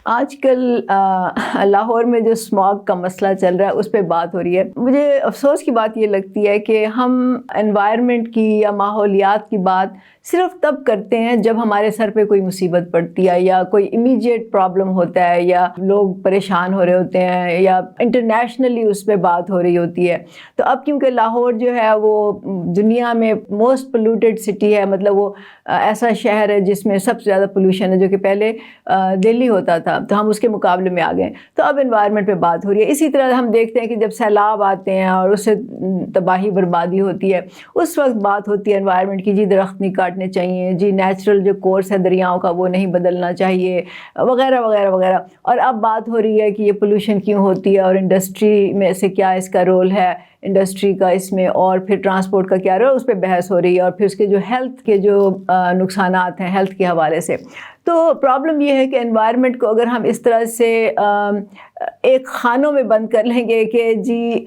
آج کل لاہور میں جو اسماگ کا مسئلہ چل رہا ہے اس پہ بات ہو رہی ہے. مجھے افسوس کی بات یہ لگتی ہے کہ ہم انوائرمنٹ کی یا ماحولیات کی بات صرف تب کرتے ہیں جب ہمارے سر پہ کوئی مصیبت پڑتی ہے یا کوئی امیجیٹ پرابلم ہوتا ہے یا لوگ پریشان ہو رہے ہوتے ہیں یا انٹرنیشنلی اس پہ بات ہو رہی ہوتی ہے. تو اب کیونکہ لاہور جو ہے وہ دنیا میں موسٹ پولوٹیڈ سٹی ہے، مطلب وہ ایسا شہر ہے جس میں سب سے زیادہ پولوشن ہے، جو کہ پہلے دلی ہوتا تھا، تو ہم اس کے مقابلے میں آ گئے. تو اب انوائرمنٹ پہ بات ہو رہی ہے. اسی طرح ہم دیکھتے ہیں کہ جب سیلاب آتے ہیں اور اس سے تباہی بربادی ہوتی ہے، اس وقت بات ہوتی ہے انوائرمنٹ کی، جی درخت نہیں کاٹنے چاہیے، جی نیچرل جو کورس ہے دریاؤں کا وہ نہیں بدلنا چاہیے، وغیرہ وغیرہ وغیرہ. اور اب بات ہو رہی ہے کہ یہ پولوشن کیوں ہوتی ہے اور انڈسٹری میں سے کیا اس کا رول ہے، انڈسٹری کا اس میں، اور پھر ٹرانسپورٹ کا کیا رول، اس پہ بحث ہو رہی ہے، اور پھر اس کے جو ہیلتھ کے جو نقصانات ہیں ہیلتھ کے حوالے سے. تو پرابلم یہ ہے کہ انوائرمنٹ کو اگر ہم اس طرح سے ایک خانوں میں بند کر لیں گے کہ جی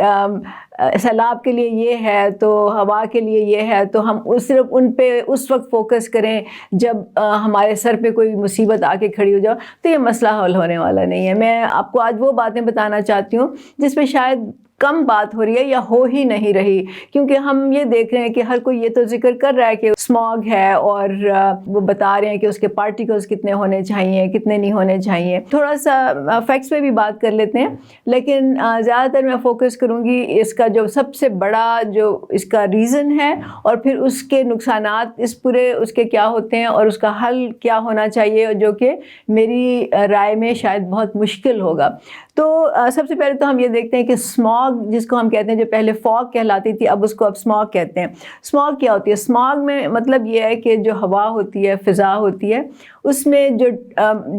سیلاب کے لیے یہ ہے تو ہوا کے لیے یہ ہے، تو ہم صرف ان پہ اس وقت فوکس کریں جب ہمارے سر پہ کوئی مصیبت آ کے کھڑی ہو جاؤ، تو یہ مسئلہ حل ہونے والا نہیں ہے. میں آپ کو آج وہ باتیں بتانا چاہتی ہوں جس پہ شاید کم بات ہو رہی ہے یا ہو ہی نہیں رہی، کیونکہ ہم یہ دیکھ رہے ہیں کہ ہر کوئی یہ تو ذکر کر رہا ہے کہ اسماگ ہے، اور وہ بتا رہے ہیں کہ اس کے پارٹیکلز کتنے ہونے چاہیے، کتنے نہیں ہونے چاہیے. تھوڑا سا فیکٹس پہ بھی بات کر لیتے ہیں، لیکن زیادہ تر میں فوکس کروں گی اس کا جو سب سے بڑا جو اس کا ریزن ہے، اور پھر اس کے نقصانات اس پورے اس کے کیا ہوتے ہیں اور اس کا حل کیا ہونا چاہیے، جو کہ میری رائے میں شاید بہت مشکل ہوگا. تو سب سے پہلے تو ہم یہ دیکھتے ہیں کہ اسماگ جس کو ہم کہتے ہیں، جو پہلے فاگ کہلاتی تھی اب اس کو اب اسماگ کہتے ہیں. اسماگ کیا ہوتی ہے؟ اسماگ میں مطلب یہ ہے کہ جو ہوا ہوتی ہے، فضا ہوتی ہے، اس میں جو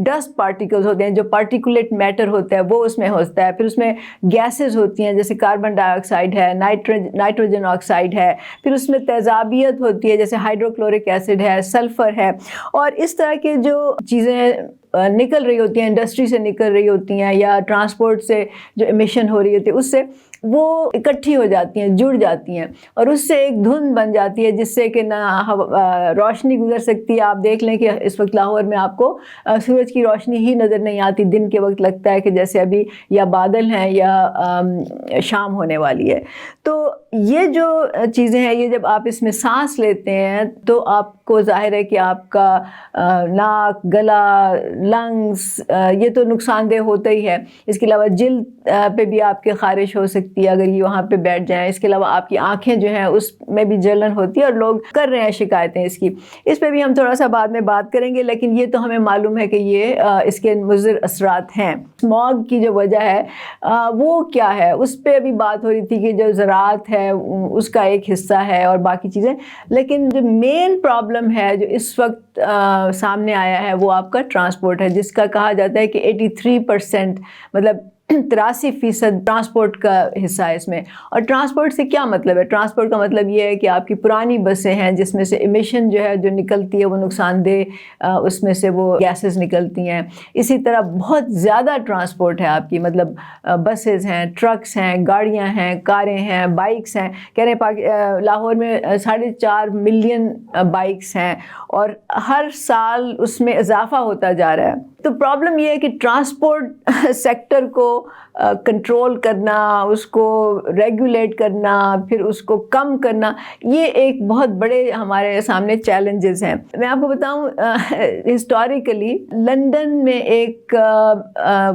ڈسٹ پارٹیکلز ہوتے ہیں، جو پارٹیکولیٹ میٹر ہوتا ہے وہ اس میں ہوتا ہے. پھر اس میں گیسز ہوتی ہیں جیسے کاربن ڈائی آکسائڈ ہے، نائٹروجن آکسائڈ ہے. پھر اس میں تیزابیت ہوتی ہے جیسے ہائیڈروکلورک ایسڈ ہے، سلفر ہے. اور اس طرح کے جو چیزیں نکل رہی ہوتی ہیں، انڈسٹری سے نکل رہی ہوتی ہیں یا ٹرانسپورٹ سے جو امیشن ہو رہی ہوتی ہے، اس سے وہ اکٹھی ہو جاتی ہیں، جڑ جاتی ہیں، اور اس سے ایک دھند بن جاتی ہے جس سے کہ نہ روشنی گزر سکتی ہے. آپ دیکھ لیں کہ اس وقت لاہور میں آپ کو سورج کی روشنی ہی نظر نہیں آتی. دن کے وقت لگتا ہے کہ جیسے ابھی یا بادل ہیں یا شام ہونے والی ہے. تو یہ جو چیزیں ہیں، یہ جب آپ اس میں سانس لیتے ہیں تو آپ کو ظاہر ہے کہ آپ کا ناک، گلا، لنگس، یہ تو نقصان دہ ہوتا ہی ہے. اس کے علاوہ جلد پہ بھی آپ کے خارش ہو سکتی ہے اگر یہ وہاں پہ بیٹھ جائیں. اس کے علاوہ آپ کی آنکھیں جو ہیں اس میں بھی جلن ہوتی ہے، اور لوگ کر رہے ہیں شکایتیں اس کی. اس پہ بھی ہم تھوڑا سا بعد میں بات کریں گے، لیکن یہ تو ہمیں معلوم ہے کہ یہ اس کے مضر اثرات ہیں. اسماگ کی جو وجہ ہے وہ کیا ہے، اس پہ بھی بات ہو رہی تھی کہ جو زراعت ہے اس کا ایک حصہ ہے اور باقی چیزیں. لیکن جو مین پرابلم ہے جو اس وقت سامنے آیا ہے وہ آپ کا ٹرانسپورٹ ہے، جس کا کہا جاتا ہے کہ 83% مطلب 83% ٹرانسپورٹ کا حصہ ہے اس میں. اور ٹرانسپورٹ سے کیا مطلب ہے؟ ٹرانسپورٹ کا مطلب یہ ہے کہ آپ کی پرانی بسیں ہیں جس میں سے امیشن جو ہے جو نکلتی ہے وہ نقصان دہ، اس میں سے وہ گیسز نکلتی ہیں. اسی طرح بہت زیادہ ٹرانسپورٹ ہے آپ کی، مطلب بسز ہیں، ٹرکس ہیں، گاڑیاں ہیں، کاریں ہیں، بائکس ہیں. کہہ رہے ہیں لاہور میں 4.5 ملین بائکس ہیں، اور ہر سال اس میں اضافہ ہوتا جا رہا ہے. تو پرابلم یہ ہے کہ ٹرانسپورٹ سیکٹر کو کنٹرول کرنا، اس کو ریگولیٹ کرنا، پھر اس کو کم کرنا، یہ ایک بہت بڑے ہمارے سامنے چیلنجز ہیں. میں آپ کو بتاؤں ہسٹوریکلی لندن میں ایک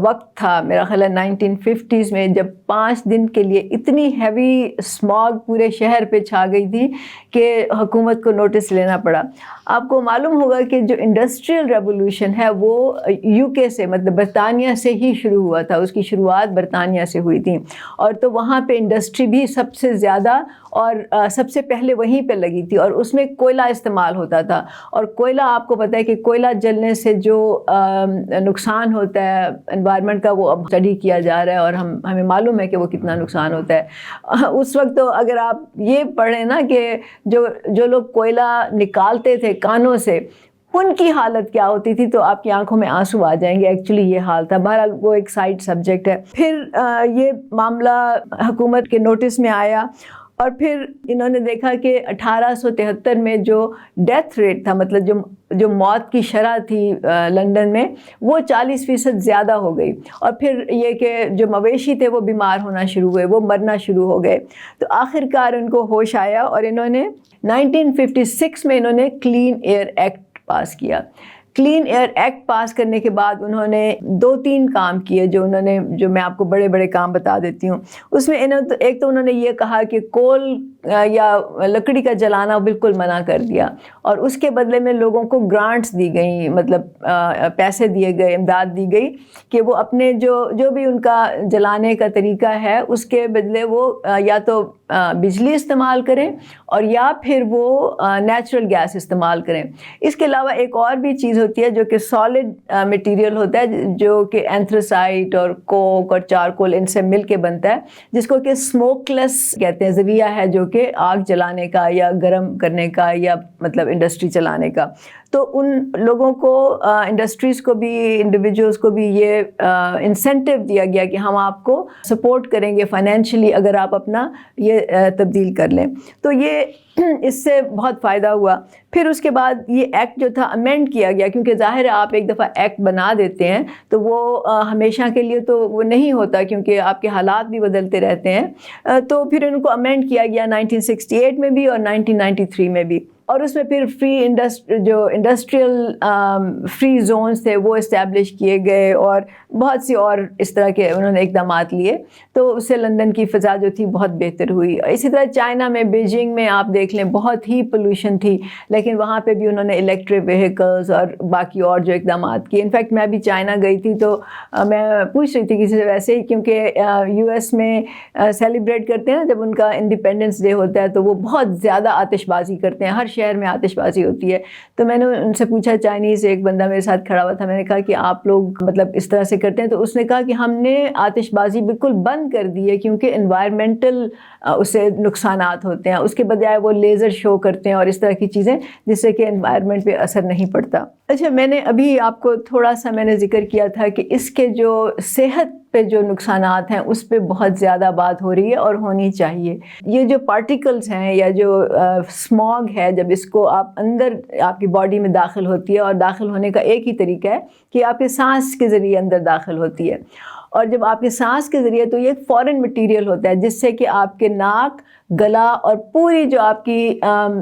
وقت تھا، میرا خیال ہے 1950s میں، جب 5 دن کے لیے اتنی ہیوی اسماگ پورے شہر پہ چھا گئی تھی کہ حکومت کو نوٹس لینا پڑا. آپ کو معلوم ہوگا کہ جو انڈسٹریل ریولوشن ہے وہ UK سے، مطلب برطانیہ سے ہی شروع ہوا تھا. اس کی شروعات برطانیہ سے ہوئی تھی، اور تو وہاں پہ انڈسٹری بھی سب سے زیادہ اور سب سے پہلے وہیں پہ لگی تھی، اور اس میں کوئلہ استعمال ہوتا تھا. اور کوئلہ آپ کو پتہ ہے کہ کوئلہ جلنے سے جو نقصان ہوتا ہے انوائرمنٹ کا، وہ اب اسٹڈی کیا جا رہا ہے، اور ہمیں معلوم ہے کہ وہ کتنا نقصان ہوتا ہے. اس وقت تو اگر آپ یہ پڑھیں نا کہ جو لوگ کوئلہ نکالتے تھے کانوں سے، ان کی حالت کیا ہوتی تھی، تو آپ کی آنکھوں میں آنسو آ جائیں گے. ایکچولی یہ حال تھا. بہرحال وہ ایک سائڈ سبجیکٹ ہے. پھر یہ معاملہ حکومت کے نوٹس میں آیا، اور پھر انہوں نے دیکھا کہ 1873 میں جو ڈیتھ ریٹ تھا، مطلب جو موت کی شرح تھی لندن میں، وہ 40% زیادہ ہو گئی. اور پھر یہ کہ جو مویشی تھے وہ بیمار ہونا شروع ہوئے، وہ مرنا شروع ہو گئے. تو آخر کار ان کو ہوش آیا اور انہوں نے 1956 میں انہوں نے کلین ایئر ایکٹ پاس کیا. کلین ایئر ایکٹ پاس کرنے کے بعد انہوں نے 2-3 کام کیے جو میں آپ کو بڑے بڑے کام بتا دیتی ہوں. اس میں ایک تو انہوں نے یہ کہا کہ کول یا لکڑی کا جلانا بالکل منع کر دیا، اور اس کے بدلے میں لوگوں کو گرانٹس دی گئیں، مطلب پیسے دیے گئے، امداد دی گئی کہ وہ اپنے جو بھی ان کا جلانے کا طریقہ ہے اس کے بدلے وہ یا تو بجلی استعمال کریں اور یا پھر وہ نیچرل گیس استعمال کریں. اس کے علاوہ ایک اور بھی چیز ہوتی ہے جو کہ سالڈ مٹیریل ہوتا ہے، جو کہ اینتھرسائٹ اور کوک اور چارکول ان سے مل کے بنتا ہے، جس کو کہ اسموک لیس کہتے ہیں، ذریعہ ہے جو کہ آگ جلانے کا یا گرم کرنے کا یا مطلب انڈسٹری چلانے کا. تو ان لوگوں کو، انڈسٹریز کو بھی، انڈیویجولس کو بھی یہ انسینٹیو دیا گیا کہ ہم آپ کو سپورٹ کریں گے فائنینشلی اگر آپ اپنا یہ تبدیل کر لیں. تو یہ اس سے بہت فائدہ ہوا. پھر اس کے بعد یہ ایکٹ جو تھا امینڈ کیا گیا، کیونکہ ظاہر ہے آپ ایک دفعہ ایکٹ بنا دیتے ہیں تو وہ ہمیشہ کے لیے تو وہ نہیں ہوتا، کیونکہ آپ کے حالات بھی بدلتے رہتے ہیں. تو پھر ان کو امینڈ کیا گیا 1968 میں بھی اور 1993 میں بھی. اور اس میں پھر جو انڈسٹریل فری زونز تھے وہ اسٹیبلش کیے گئے اور بہت سی اور اس طرح کے انہوں نے اقدامات لیے. تو اس سے لندن کی فضا جو تھی بہت بہتر ہوئی. اسی طرح چائنا میں، بیجنگ میں آپ دیکھ لیں بہت ہی پولوشن تھی، لیکن وہاں پہ بھی انہوں نے الیکٹرک وہیکلز اور باقی اور جو اقدامات کیے. انفیکٹ میں ابھی چائنا گئی تھی تو میں پوچھ رہی تھی کسی سے ویسے ہی، کیونکہ یو ایس میں سیلیبریٹ کرتے ہیں جب ان کا انڈیپینڈنس ڈے ہوتا ہے تو وہ بہت زیادہ آتش بازی کرتے ہیں، ہر شہر میں آتش بازی ہوتی ہے. تو میں نے ان سے پوچھا، چائنیز ایک بندہ میرے ساتھ کھڑا ہوا تھا، میں نے کہا کہ آپ لوگ مطلب اس طرح سے کرتے ہیں؟ تو اس نے کہا کہ ہم نے آتش بازی بالکل بند کر دی ہے کیونکہ انوائرمنٹل اس سے نقصانات ہوتے ہیں. اس کے بجائے وہ لیزر شو کرتے ہیں اور اس طرح کی چیزیں جس سے کہ انوائرمنٹ پہ اثر نہیں پڑتا. اچھا، میں نے ابھی آپ کو تھوڑا سا میں نے ذکر کیا تھا کہ اس کے جو صحت پہ جو نقصانات ہیں اس پہ بہت زیادہ بات ہو رہی ہے اور ہونی چاہیے. یہ جو پارٹیکلز ہیں یا جو اسموگ ہے، جب اس کو آپ اندر آپ کی باڈی میں داخل ہوتی ہے، اور داخل ہونے کا ایک ہی طریقہ ہے کہ آپ کے سانس کے ذریعے اندر داخل ہوتی ہے. اور جب آپ کے سانس کے ذریعے، تو یہ ایک فورن مٹیریل ہوتا ہے جس سے کہ آپ کے ناک، گلا اور پوری جو آپ کی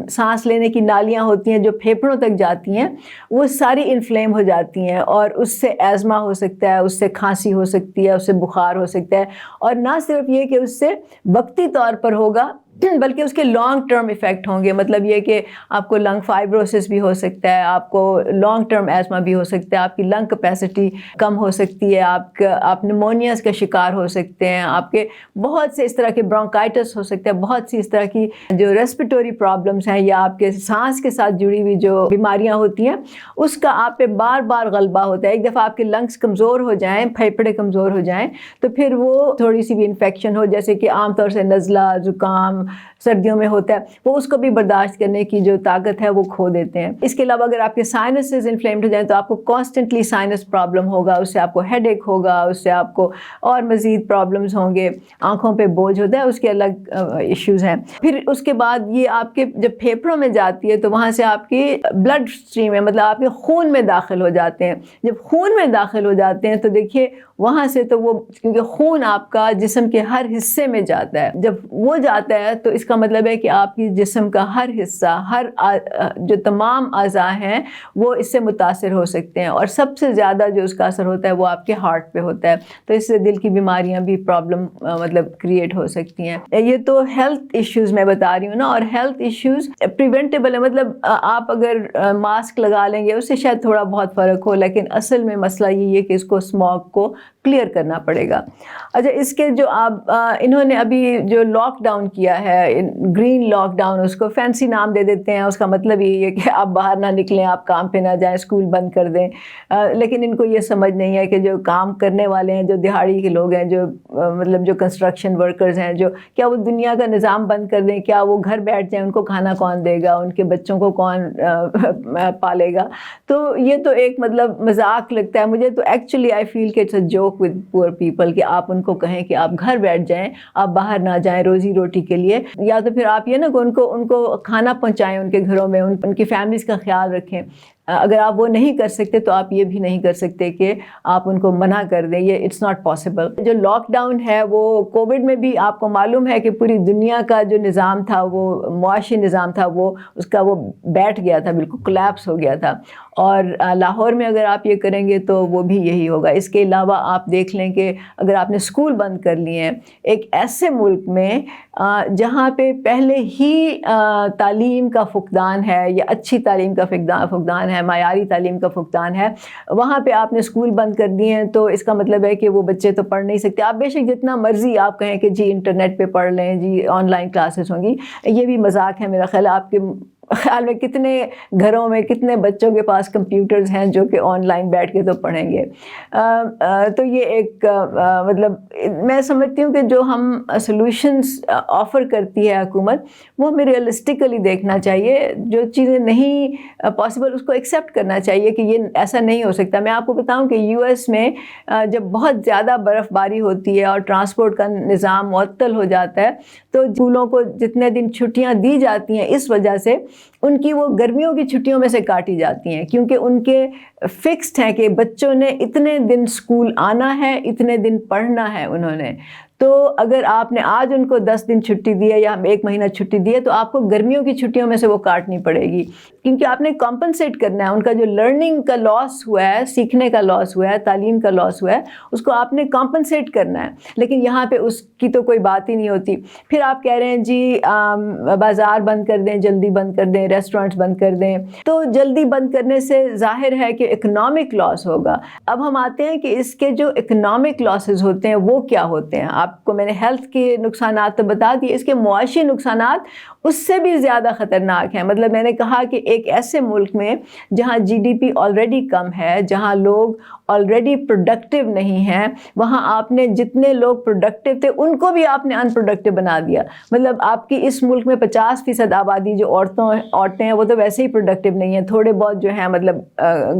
سانس لینے کی نالیاں ہوتی ہیں جو پھیپھڑوں تک جاتی ہیں، وہ ساری انفلیم ہو جاتی ہیں اور اس سے ایزما ہو سکتا ہے، اس سے کھانسی ہو سکتی ہے، اس سے بخار ہو سکتا ہے. اور نہ صرف یہ کہ اس سے وقتی طور پر ہوگا بلکہ اس کے لانگ ٹرم ایفیکٹ ہوں گے. مطلب یہ کہ آپ کو لنگ فائبروسس بھی ہو سکتا ہے، آپ کو لانگ ٹرم ایزما بھی ہو سکتا ہے، آپ کی لنگ کیپیسٹی کم ہو سکتی ہے، آپ نمونیاز کا شکار ہو سکتے ہیں، آپ کے بہت سے اس طرح کے برونکائٹس ہو سکتے ہیں، بہت سی اس طرح کی جو ریسپیٹوری پرابلمس ہیں یا آپ کے سانس کے ساتھ جڑی ہوئی جو بیماریاں ہوتی ہیں اس کا آپ پہ بار بار غلبہ ہوتا ہے. ایک دفعہ آپ کے لنگس کمزور ہو جائیں، پھیپھڑے کمزور ہو جائیں تو پھر وہ تھوڑی سی بھی انفیکشن ہو، جیسے کہ عام طور سے نزلہ، زکام سردیوں میں ہوتا ہے، وہ اس کو بھی برداشت کرنے کی جو طاقت ہے وہ کھو دیتے ہیں. اس کے علاوہ اگر آپ کے سائنسز انفلیمڈ ہو جائیں تو آپ کو کانسٹنٹلی سائنس پرابلم ہوگا، اس سے آپ کو ہیڈ ایک ہوگا، اس سے آپ کو اور مزید پرابلمز ہوں گے. آنکھوں پہ بوجھ ہوتا ہے، اس کے الگ ایشوز ہیں. پھر اس کے بعد یہ آپ کے جب پھیپھڑوں میں جاتی ہے تو وہاں سے آپ کی بلڈ اسٹریم ہے، مطلب آپ کے خون میں داخل ہو جاتے ہیں. جب خون میں داخل ہو جاتے ہیں تو دیکھیے وہاں سے تو وہ، کیونکہ خون آپ کا جسم کے ہر حصے میں جاتا ہے، جب وہ جاتا ہے تو اس کا مطلب ہے کہ آپ کی جسم کا ہر حصہ، ہر جو تمام اعضاء ہیں وہ اس سے متاثر ہو سکتے ہیں. اور سب سے زیادہ جو اس کا اثر ہوتا ہے وہ آپ کے ہارٹ پہ ہوتا ہے. تو اس سے دل کی بیماریاں بھی پرابلم مطلب کریٹ ہو سکتی ہیں. یہ تو ہیلتھ ایشوز میں بتا رہی ہوں نا. اور ہیلتھ ایشوز پریونٹیبل ہے، مطلب آپ اگر ماسک لگا لیں گے اس سے شاید تھوڑا بہت فرق ہو، لیکن اصل میں مسئلہ یہ ہے کہ اس کو اسموگ کو کلیئر کرنا پڑے گا. اچھا، اس کے جو آپ انہوں نے ابھی جو لاک ڈاؤن کیا ہے، گرین لاک ڈاؤن، اس کو فینسی نام دے دیتے ہیں. اس کا مطلب یہ ہے کہ آپ باہر نہ نکلیں، آپ کام پہ نہ جائیں، اسکول بند کر دیں. لیکن ان کو یہ سمجھ نہیں ہے کہ جو کام کرنے والے ہیں، جو دہاڑی کے لوگ ہیں، جو مطلب جو کنسٹرکشن ورکرز ہیں جو, کیا وہ دنیا کا نظام بند کر دیں؟ کیا وہ گھر بیٹھ جائیں؟ ان کو کھانا کون دے گا؟ ان کے بچوں کو کون پالے گا؟ تو یہ تو ایک مطلب مذاق لگتا ہے مجھے تو. ایکچولی آئی فیل کہ it's a joke with poor people کہ آپ ان کو کہیں کہ آپ گھر بیٹھ جائیں, آپ باہر نہ جائیں روزی روٹی کے لیے, یا تو پھر آپ یہ نا کہ ان کو کھانا پہنچائیں ان کے گھروں میں, ان کی فیملیز کا خیال رکھیں. اگر آپ وہ نہیں کر سکتے تو آپ یہ بھی نہیں کر سکتے کہ آپ ان کو منع کر دیں, یہ اٹس ناٹ پاسبل. جو لاک ڈاؤن ہے وہ کووڈ میں بھی آپ کو معلوم ہے کہ پوری دنیا کا جو نظام تھا, وہ معاشی نظام تھا, وہ اس کا وہ بیٹھ گیا تھا, بالکل کولیپس ہو گیا تھا. اور لاہور میں اگر آپ یہ کریں گے تو وہ بھی یہی ہوگا. اس کے علاوہ آپ دیکھ لیں کہ اگر آپ نے اسکول بند کر لیے ہیں ایک ایسے ملک میں جہاں پہ پہلے ہی تعلیم کا فقدان ہے یا اچھی تعلیم کا فقدان ہے, معیاری تعلیم کا فقدان ہے, وہاں پہ آپ نے اسکول بند کر دیے ہیں, تو اس کا مطلب ہے کہ وہ بچے تو پڑھ نہیں سکتے. آپ بے شک جتنا مرضی آپ کہیں کہ جی انٹرنیٹ پہ پڑھ لیں, جی آن لائن کلاسز ہوں گی, یہ بھی مذاق ہے میرا خیال. آپ کے خیال میں کتنے گھروں میں کتنے بچوں کے پاس کمپیوٹرز ہیں جو کہ آن لائن بیٹھ کے تو پڑھیں گے؟ تو یہ ایک مطلب میں سمجھتی ہوں کہ جو ہم سلوشنز آفر کرتی ہے حکومت, وہ ہمیں ریئلسٹیکلی دیکھنا چاہیے. جو چیزیں نہیں پاسبل اس کو ایکسیپٹ کرنا چاہیے کہ یہ ایسا نہیں ہو سکتا. میں آپ کو بتاؤں کہ یو ایس میں جب بہت زیادہ برف باری ہوتی ہے اور ٹرانسپورٹ کا نظام معطل ہو جاتا ہے, تو اسکولوں کو جتنے دن چھٹیاں دی جاتی ہیں اس وجہ سے ان کی وہ گرمیوں کی چھٹیوں میں سے کاٹی جاتی ہیں, کیونکہ ان کے فکسڈ ہیں کہ بچوں نے اتنے دن اسکول آنا ہے, اتنے دن پڑھنا ہے انہوں نے. تو اگر آپ نے آج ان کو 10 دن چھٹی دی ہے یا 1 مہینہ چھٹی دی ہے, تو آپ کو گرمیوں کی چھٹیوں میں سے وہ کاٹنی پڑے گی, کیونکہ آپ نے کمپنسیٹ کرنا ہے. ان کا جو لرننگ کا لاس ہوا ہے, سیکھنے کا لاس ہوا ہے, تعلیم کا لاس ہوا ہے, اس کو آپ نے کمپنسیٹ کرنا ہے. لیکن یہاں پہ اس کی تو کوئی بات ہی نہیں ہوتی. پھر آپ کہہ رہے ہیں جی بازار بند کر دیں, جلدی بند کر دیں, ریسٹورینٹس بند کر دیں. تو جلدی بند کرنے سے ظاہر ہے کہ اکنامک لاس ہوگا. اب ہم آتے ہیں کہ اس کے جو اکنامک لاسز ہوتے ہیں وہ کیا ہوتے ہیں. آپ کو میں نے ہیلتھ کے نقصانات تو بتا دیے, اس کے معاشی نقصانات اس سے بھی زیادہ خطرناک ہیں. مطلب میں نے کہا کہ ایک ایسے ملک میں جہاں جی ڈی پی آلریڈی کم ہے, جہاں لوگ آلریڈی پروڈکٹیو نہیں ہیں, وہاں آپ نے جتنے لوگ پروڈکٹیو تھے ان کو بھی آپ نے ان پروڈکٹیو بنا دیا. مطلب آپ کی اس ملک میں 50% آبادی جو عورتیں ہیں وہ تو ویسے ہی پروڈکٹیو نہیں ہیں. تھوڑے بہت جو ہیں مطلب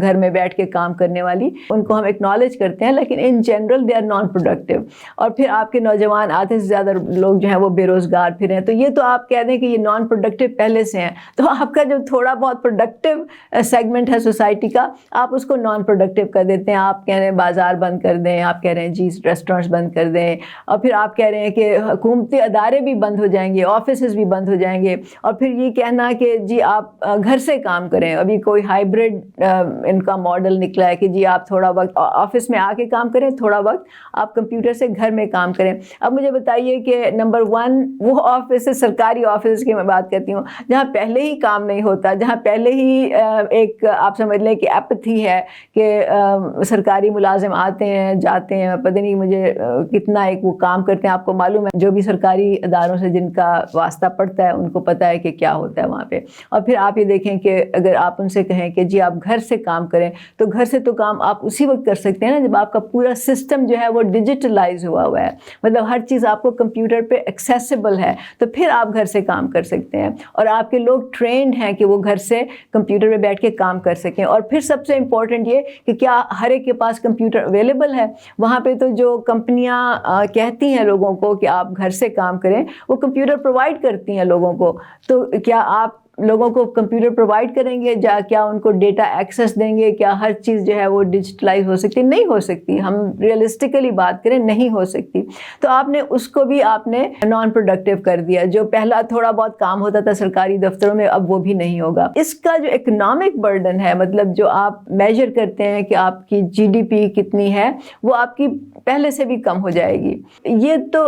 گھر میں بیٹھ کے کام کرنے والی, ان کو ہم ایکنالج کرتے ہیں, لیکن in general they are non productive. اور پھر آپ کے نوجوان آدھے سے زیادہ لوگ جو ہیں وہ بے روزگار پھر ہیں. تو یہ تو آپ کہہ دیں کہ یہ نان پروڈکٹیو پہلے سے ہیں, تو آپ کا جو تھوڑا بہت پروڈکٹیو سیگمنٹ ہے سوسائٹی کا, آپ اس کو نان پروڈکٹیو کر دیتے ہیں. آپ کہہ رہے ہیں بازار بند کر دیں, آپ کہہ رہے ہیں جی ریسٹورینٹس بند کر دیں, اور پھر آپ کہہ رہے ہیں کہ حکومتی ادارے بھی بند ہو جائیں گے, آفیسز بھی بند ہو جائیں گے, اور پھر یہ کہنا کہ جی آپ گھر سے کام کریں. ابھی کوئی ہائیبرڈ ان کا ماڈل نکلا ہے کہ جی آپ تھوڑا وقت آفس میں آ کے کام کریں, تھوڑا وقت آپ کمپیوٹر سے گھر میں کام کریں. اب مجھے بتائیے کہ نمبر 1 وہ آفس, سرکاری آفس کی میں بات کرتی ہوں, جہاں پہلے ہی کام نہیں ہوتا, جہاں پہلے ہی ایک آپ سمجھ لیں کہ ایپتھی ہے کہ سرکاری ملازم آتے ہیں جاتے ہیں, پتہ نہیں مجھے کتنا ایک وہ کام کرتے ہیں. آپ کو معلوم ہے جو بھی سرکاری اداروں سے جن کا واسطہ پڑتا ہے ان کو پتہ ہے کہ کیا ہوتا ہے وہاں پہ. اور پھر آپ یہ دیکھیں کہ اگر آپ ان سے کہیں کہ جی آپ گھر سے کام کریں, تو گھر سے تو کام آپ اسی وقت کر سکتے ہیں نا جب آپ کا پورا سسٹم جو ہے وہ ڈیجیٹلائز ہوا ہے, مطلب ہر چیز آپ کو کمپیوٹر پہ ایکسیسیبل ہے, تو پھر آپ گھر سے کام کر سکتے ہیں. اور آپ کے لوگ ٹرینڈ ہیں کہ وہ گھر سے کمپیوٹر پہ بیٹھ کے کام کر سکیں. اور پھر سب سے امپورٹنٹ یہ کہ کیا ہر ایک کے پاس کمپیوٹر اویلیبل ہے. وہاں پہ تو جو کمپنیاں کہتی ہیں لوگوں کو کہ آپ گھر سے کام کریں, وہ کمپیوٹر پرووائڈ کرتی ہیں لوگوں کو. تو کیا آپ لوگوں کو کمپیوٹر پرووائڈ کریں گے, کیا ان کو ڈیٹا ایکسیس دیں گے, کیا ہر چیز جو ہے وہ ڈیجیٹلائز ہو سکتی؟ نہیں ہو سکتی. ہم ریئلسٹیکلی بات کریں نہیں ہو سکتی. تو آپ نے اس کو بھی آپ نے نان پروڈکٹیو کر دیا. جو پہلا تھوڑا بہت کام ہوتا تھا سرکاری دفتروں میں, اب وہ بھی نہیں ہوگا. اس کا جو اکنامک برڈن ہے, مطلب جو آپ میجر کرتے ہیں کہ آپ کی جی ڈی پی کتنی ہے, وہ آپ کی پہلے سے بھی کم ہو جائے گی. یہ تو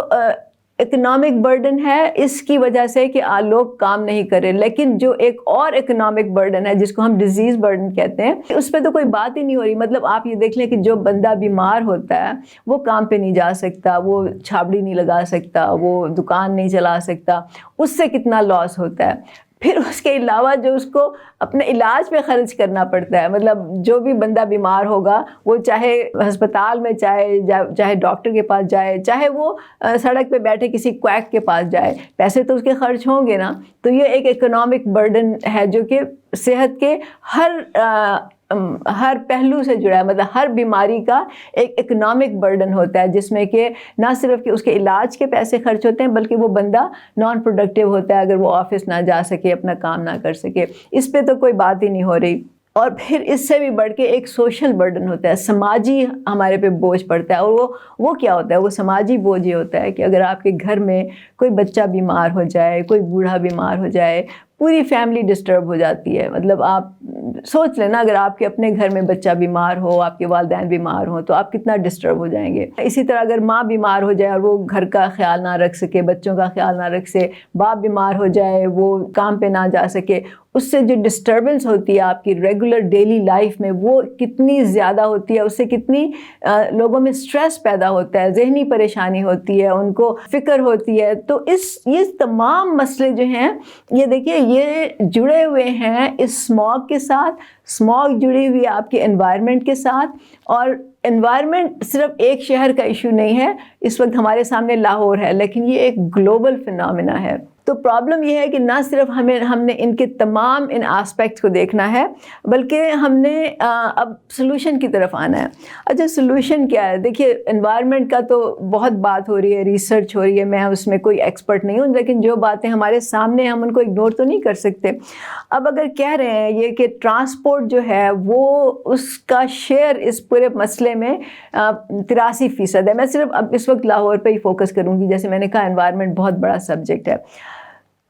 اکنامک برڈن ہے اس کی وجہ سے کہ لوگ کام نہیں کر رہے. لیکن جو ایک اور اکنامک برڈن ہے جس کو ہم ڈیزیز برڈن کہتے ہیں, اس پہ تو کوئی بات ہی نہیں ہو رہی. مطلب آپ یہ دیکھ لیں کہ جو بندہ بیمار ہوتا ہے وہ کام پہ نہیں جا سکتا, وہ چھابڑی نہیں لگا سکتا, وہ دکان نہیں چلا سکتا, اس سے کتنا لاس ہوتا ہے. پھر اس کے علاوہ جو اس کو اپنے علاج پہ خرچ کرنا پڑتا ہے، مطلب جو بھی بندہ بیمار ہوگا وہ چاہے ہسپتال میں چاہے ڈاکٹر کے پاس جائے، چاہے وہ سڑک پہ بیٹھے کسی کویک کے پاس جائے، پیسے تو اس کے خرچ ہوں گے نا. تو یہ ایک اکنامک برڈن ہے جو کہ صحت کے ہر پہلو سے جڑا ہے. مطلب ہر بیماری کا ایک اکنامک برڈن ہوتا ہے جس میں کہ نہ صرف کہ اس کے علاج کے پیسے خرچ ہوتے ہیں بلکہ وہ بندہ نان پروڈکٹیو ہوتا ہے اگر وہ آفس نہ جا سکے، اپنا کام نہ کر سکے. اس پہ تو کوئی بات ہی نہیں ہو رہی. اور پھر اس سے بھی بڑھ کے ایک سوشل برڈن ہوتا ہے، سماجی ہمارے پہ بوجھ پڑتا ہے. اور وہ کیا ہوتا ہے؟ وہ سماجی بوجھ یہ ہوتا ہے کہ اگر آپ کے گھر میں کوئی بچہ بیمار ہو جائے، کوئی بوڑھا بیمار ہو جائے، پوری فیملی ڈسٹرب ہو جاتی ہے. مطلب آپ سوچ لینا اگر آپ کے اپنے گھر میں بچہ بیمار ہو، آپ کے والدین بیمار ہوں تو آپ کتنا ڈسٹرب ہو جائیں گے. اسی طرح اگر ماں بیمار ہو جائے اور وہ گھر کا خیال نہ رکھ سکے، بچوں کا خیال نہ رکھ سکے، باپ بیمار ہو جائے، وہ کام پہ نہ جا سکے، اس سے جو ڈسٹربنس ہوتی ہے آپ کی ریگولر ڈیلی لائف میں وہ کتنی زیادہ ہوتی ہے. اس سے کتنی لوگوں میں سٹریس پیدا ہوتا ہے، ذہنی پریشانی ہوتی ہے، ان کو فکر ہوتی ہے. تو یہ تمام مسئلے جو ہیں یہ دیکھیے یہ جڑے ہوئے ہیں اس اسموگ کے ساتھ. اسموگ جڑی ہوئی ہے آپ کے انوائرمنٹ کے ساتھ. اور انوائرمنٹ صرف ایک شہر کا ایشو نہیں ہے، اس وقت ہمارے سامنے لاہور ہے، لیکن یہ ایک گلوبل فنامنا ہے. تو پرابلم یہ ہے کہ نہ صرف ہم نے ان کے تمام ان آسپیکٹس کو دیکھنا ہے بلکہ ہم نے اب سلوشن کی طرف آنا ہے. اچھا سلوشن کیا ہے؟ دیکھیے انوائرمنٹ کا تو بہت بات ہو رہی ہے، ریسرچ ہو رہی ہے، میں اس میں کوئی ایکسپرٹ نہیں ہوں، لیکن جو باتیں ہمارے سامنے ہیں ہم ان کو اگنور تو نہیں کر سکتے. اب اگر کہہ رہے ہیں یہ کہ ٹرانسپورٹ جو ہے وہ اس کا شیئر اس پورے مسئلے میں 83% ہے. میں صرف اب اس وقت لاہور پہ ہی فوکس کروں گی، جیسے میں نے کہا انوائرمنٹ بہت بڑا سبجیکٹ ہے.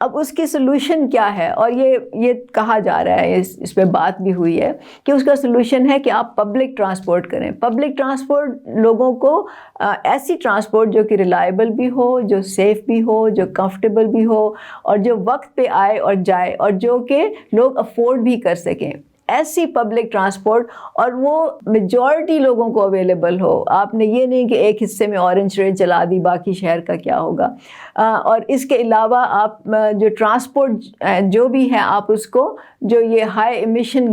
اب اس کی سلوشن کیا ہے؟ اور یہ کہا جا رہا ہے، اس پہ بات بھی ہوئی ہے کہ اس کا سلوشن ہے کہ آپ پبلک ٹرانسپورٹ کریں. پبلک ٹرانسپورٹ لوگوں کو ایسی ٹرانسپورٹ جو کہ ریلائبل بھی ہو، جو سیف بھی ہو، جو کمفرٹیبل بھی ہو، اور جو وقت پہ آئے اور جائے، اور جو کہ لوگ افورڈ بھی کر سکیں. ایسی پبلک ٹرانسپورٹ اور وہ میجورٹی لوگوں کو اویلیبل ہو. آپ نے یہ نہیں کہ ایک حصے میں اورنج ٹرین چلا دی، باقی شہر کا کیا ہوگا. اور اس کے علاوہ آپ جو ٹرانسپورٹ جو بھی ہے آپ اس کو جو یہ ہائی ایمیشن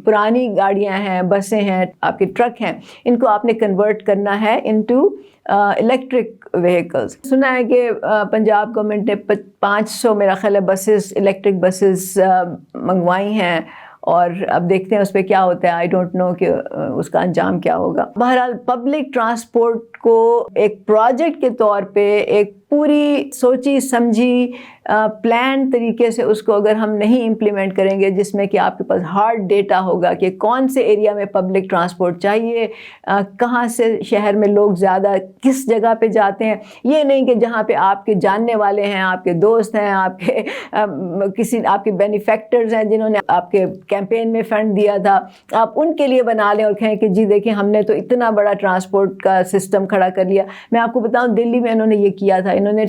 پرانی گاڑیاں ہیں، بسیں ہیں، آپ کے ٹرک ہیں، ان کو آپ نے کنورٹ کرنا ہے انٹو الیکٹرک وہیکلز. سنا ہے کہ پنجاب گورنمنٹ نے 500 میرا خیال ہے بسز، الیکٹرک بسز منگوائی ہیں، اور اب دیکھتے ہیں اس پہ کیا ہوتا ہے. آئی ڈونٹ نو کہ اس کا انجام کیا ہوگا. بہرحال پبلک ٹرانسپورٹ کو ایک پروجیکٹ کے طور پہ ایک پوری سوچی سمجھی پلان طریقے سے اس کو اگر ہم نہیں امپلیمنٹ کریں گے، جس میں کہ آپ کے پاس ہارڈ ڈیٹا ہوگا کہ کون سے ایریا میں پبلک ٹرانسپورٹ چاہیے، کہاں سے شہر میں لوگ زیادہ کس جگہ پہ جاتے ہیں. یہ نہیں کہ جہاں پہ آپ کے جاننے والے ہیں، آپ کے دوست ہیں، آپ کے آپ کے بینیفیکٹرز ہیں جنہوں نے آپ کے کیمپین میں فنڈ دیا تھا، آپ ان کے لیے بنا لیں اور کہیں کہ جی دیکھیں ہم نے تو اتنا بڑا ٹرانسپورٹ کا سسٹم کھڑا کر لیا. میں آپ کو بتاؤں دلی میں انہوں نے یہ کیا تھا، انہوں نے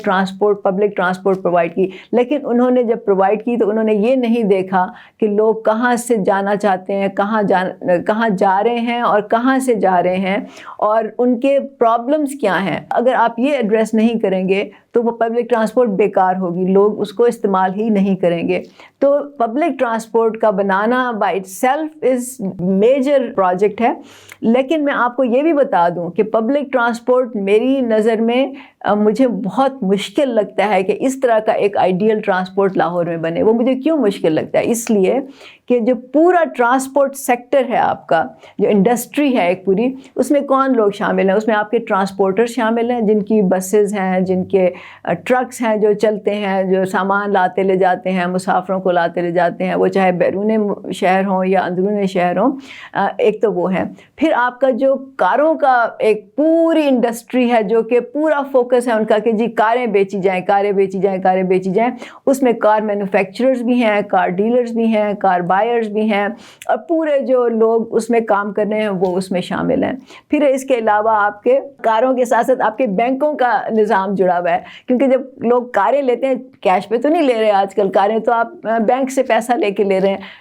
پبلک ٹرانسپورٹ پرووائڈ کی، لیکن انہوں نے جب پرووائڈ کی تو انہوں نے یہ نہیں دیکھا کہ لوگ کہاں سے جانا چاہتے ہیں، کہاں جا رہے ہیں اور کہاں سے جا رہے ہیں اور ان کے پرابلمز کیا ہیں. اگر آپ یہ ایڈریس نہیں کریں گے تو وہ پبلک ٹرانسپورٹ بیکار ہوگی، لوگ اس کو استعمال ہی نہیں کریں گے. تو پبلک ٹرانسپورٹ کا بنانا by itself is major project ہے. لیکن میں آپ کو یہ بھی بتا دوں کہ پبلک ٹرانسپورٹ میری نظر میں مجھے بہت مشکل لگتا ہے کہ اس طرح کا ایک آئیڈیل ٹرانسپورٹ لاہور میں بنے. وہ مجھے کیوں مشکل لگتا ہے؟ اس لیے کہ جو پورا ٹرانسپورٹ سیکٹر ہے آپ کا، جو انڈسٹری ہے ایک پوری، اس میں کون لوگ شامل ہیں؟ اس میں آپ کے ٹرانسپورٹر شامل ہیں جن کی بسز ہیں، جن کے ٹرکس ہیں جو چلتے ہیں، جو سامان لاتے لے جاتے ہیں، مسافروں کو لاتے لے جاتے ہیں، وہ چاہے بیرون شہر ہوں یا اندرون شہر ہوں. ایک تو وہ ہے. پھر آپ کا جو کاروں کا ایک پوری انڈسٹری ہے جو کہ پورا فوکس ہے ان کا کہ جی کاریں بیچی جائیں، کاریں بیچی جائیں، کاریں بیچی جائیں. اس میں کار مینوفیکچررز بھی ہیں، کار ڈیلرز بھی ہیں، کار بائرز بھی ہیں، اور پورے جو لوگ اس میں کام کر رہے ہیں وہ اس میں شامل ہیں. پھر اس کے علاوہ آپ کے کاروں کے ساتھ ساتھ آپ کے بینکوں کا نظام جڑا ہوا ہے، کیونکہ جب لوگ کاریں لیتے ہیں کیش پہ تو نہیں لے رہے آج کل کاریں، تو آپ بینک سے پیسہ لے کے لے رہے ہیں.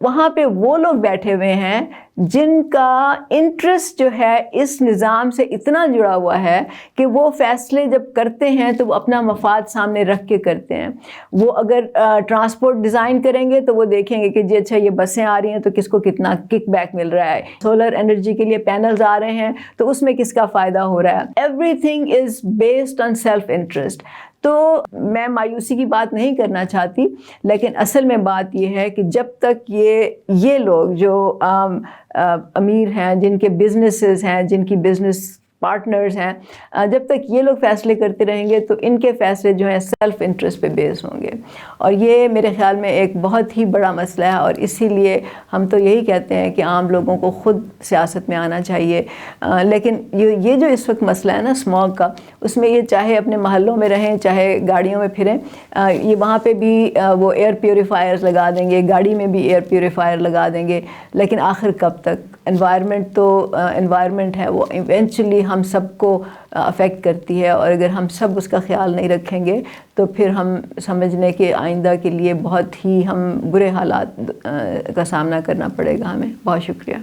وہاں پہ وہ لوگ بیٹھے ہوئے ہیں جن کا انٹرسٹ جو ہے اس نظام سے اتنا جڑا ہوا ہے کہ وہ فیصلے جب کرتے ہیں تو وہ اپنا مفاد سامنے رکھ کے کرتے ہیں. وہ اگر ٹرانسپورٹ ڈیزائن کریں گے تو وہ دیکھیں گے کہ جی اچھا یہ بسیں آ رہی ہیں تو کس کو کتنا کک بیک مل رہا ہے, سولر انرجی کے لیے پینلز آ رہے ہیں تو اس میں کس کا فائدہ ہو رہا ہے. Every thing is based on self interest. تو میں مایوسی کی بات نہیں کرنا چاہتی, لیکن اصل میں بات یہ ہے کہ جب تک یہ لوگ جو امیر ہیں, جن کے بزنسز ہیں, جن کی بزنس پارٹنرز ہیں, جب تک یہ لوگ فیصلے کرتے رہیں گے تو ان کے فیصلے جو ہیں سیلف انٹرسٹ پہ بیس ہوں گے, اور یہ میرے خیال میں ایک بہت ہی بڑا مسئلہ ہے. اور اسی لیے ہم تو یہی کہتے ہیں کہ عام لوگوں کو خود سیاست میں آنا چاہیے. لیکن یہ جو اس وقت مسئلہ ہے نا اسموگ کا, اس میں یہ چاہے اپنے محلوں میں رہیں چاہے گاڑیوں میں پھریں, یہ وہاں پہ بھی وہ ایئر پیوریفائرز لگا دیں گے, گاڑی میں بھی ایئر پیوریفائر لگا دیں گے, لیکن آخر کب تک؟ انوائرمنٹ تو انوائرمنٹ ہے, وہ ایونچولی ہم سب کو افیکٹ کرتی ہے, اور اگر ہم سب اس کا خیال نہیں رکھیں گے تو پھر ہم سمجھنے کہ آئندہ کے لیے بہت ہی ہم برے حالات کا سامنا کرنا پڑے گا ہمیں. بہت شکریہ.